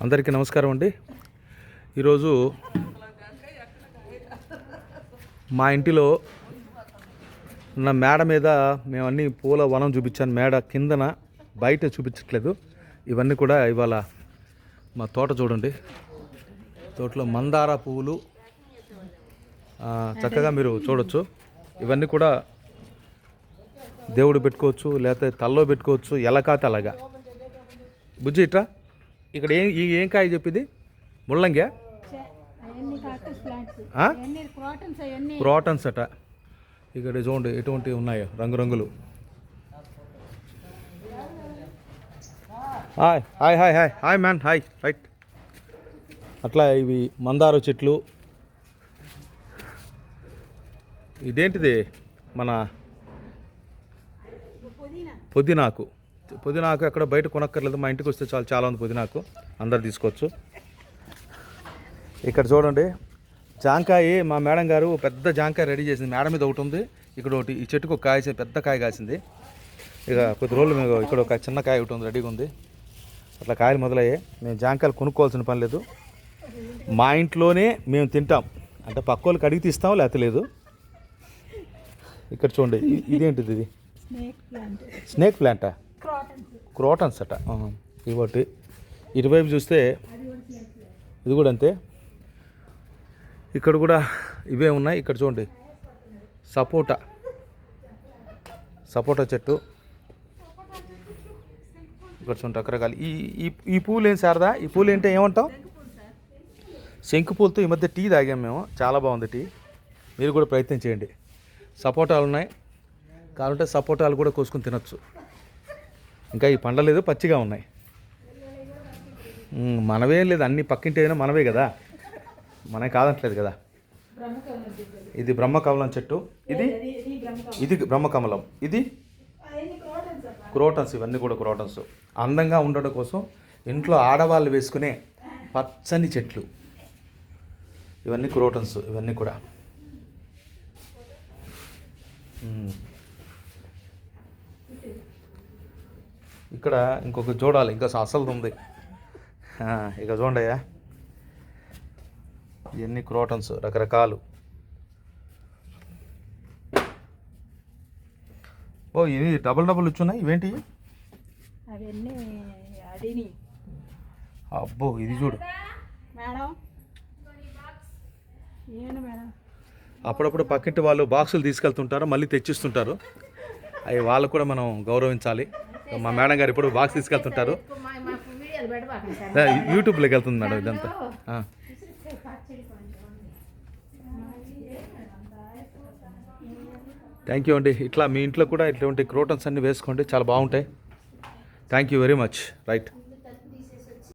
అందరికీ నమస్కారం అండి. ఈరోజు మా ఇంటిలో ఉన్న మేడ మీద మేము అన్ని పూల వనం చూపించాను. మేడ కిందన బయట చూపించట్లేదు. ఇవన్నీ కూడా ఇవాళ మా తోట చూడండి. తోటలో మందార పువ్వులు చక్కగా మీరు చూడొచ్చు. ఇవన్నీ కూడా దేవుడు పెట్టుకోవచ్చు, లేకపోతే తల్లో పెట్టుకోవచ్చు, ఎలా కాతే అలాగా. బుజ్జి ఇట్రా. ఇక్కడ ఏం కాయ చెప్పింది? ముల్లంగా, క్రాటన్స్ అట. ఇక్కడ చూడండి ఎటువంటివి ఉన్నాయో రంగురంగులు. Hi hi hi hi hi man hi. Right. అట్లా ఇవి మందార చెట్లు. ఇదేంటిది? మన పుదీనాకు ఎక్కడ బయట కొనక్కర్లేదు, మా ఇంటికి వస్తే చాలా ఉంది పుదీనాకు. అందరు తీసుకోవచ్చు. ఇక్కడ చూడండి జాంకాయ. మా మేడం గారు పెద్ద జాంకాయ రెడీ చేసింది. మేడం మీద ఒకటి ఉంది, ఇక్కడ ఒకటి. ఈ చెట్టుకు ఒక కాయ, పెద్ద కాయ కాసింది. ఇక కొద్ది రోజులు మేము ఇక్కడ ఒక చిన్న కాయ ఒకటి ఉంది, రెడీగా ఉంది. అట్లా కాయలు మొదలయ్యాయి. మేము జాంకాయలు కొనుక్కోవాల్సిన పని లేదు, మా ఇంట్లోనే మేము తింటాం. అంటే పక్క వాళ్ళకి అడిగి తీస్తాం, లేకపోతే లేదు. ఇక్కడ చూడండి ఇదేంటిది? ఇది స్నేక్ ప్లాంటా? క్రాటన్స్ అట. ఇవ్వటి ఇటువైపు చూస్తే ఇది కూడా అంతే. ఇక్కడ కూడా ఇవే ఉన్నాయి. ఇక్కడ చూడండి సపోటా చెట్టు. ఇక్కడ చూడండి రకరకాలు. ఈ పూలు ఏం శారదా? ఈ పూలు ఏంటో ఏమంటాం? శంకు పూలతో ఈ మధ్య టీ తాగాం మేము, చాలా బాగుంది టీ. మీరు కూడా ప్రయత్నం చేయండి. సపోటాలు ఉన్నాయి, కావాలంటే సపోటాలు కూడా కోసుకొని తినచ్చు. ఇంకా ఈ పండలేదు, పచ్చిగా ఉన్నాయి. మనవేం లేదు, అన్ని పక్కింటి అయినా మనవే కదా, మనమే కాదంటలేదు కదా. ఇది బ్రహ్మకమలం చెట్టు. ఇది బ్రహ్మకమలం. ఇది క్రోటన్స్. ఇవన్నీ కూడా క్రోటన్స్. అందంగా ఉండడం కోసం ఇంట్లో ఆడవాళ్ళు వేసుకునే పచ్చని చెట్లు ఇవన్నీ క్రోటన్స్. ఇవన్నీ కూడా ఇక్కడ ఇంకొక చూడాలి, ఇంకా అసలు ఉంది. ఇక చూడయ్యా, ఇవన్నీ క్రోటన్స్ రకరకాలు. ఓ ఇవి డబుల్ వచ్చున్నాయి. ఇవేంటి? అబ్బో ఇది చూడు. అప్పుడప్పుడు పక్కింటి వాళ్ళు బాక్సులు తీసుకెళ్తుంటారు, మళ్ళీ తెచ్చిస్తుంటారు. అవి వాళ్ళు కూడా మనం గౌరవించాలి. మా మేడం గారు ఇప్పుడు బాక్స్ తీసుకెళ్తుంటారు. యూట్యూబ్లోకి వెళ్తుంది మేడం ఇదంతా. థ్యాంక్ యూ అండి. ఇట్లా మీ ఇంట్లో కూడా ఇటువంటి క్రోటన్స్ అన్నీ వేసుకోండి, చాలా బాగుంటాయి. Thank you very much. Right.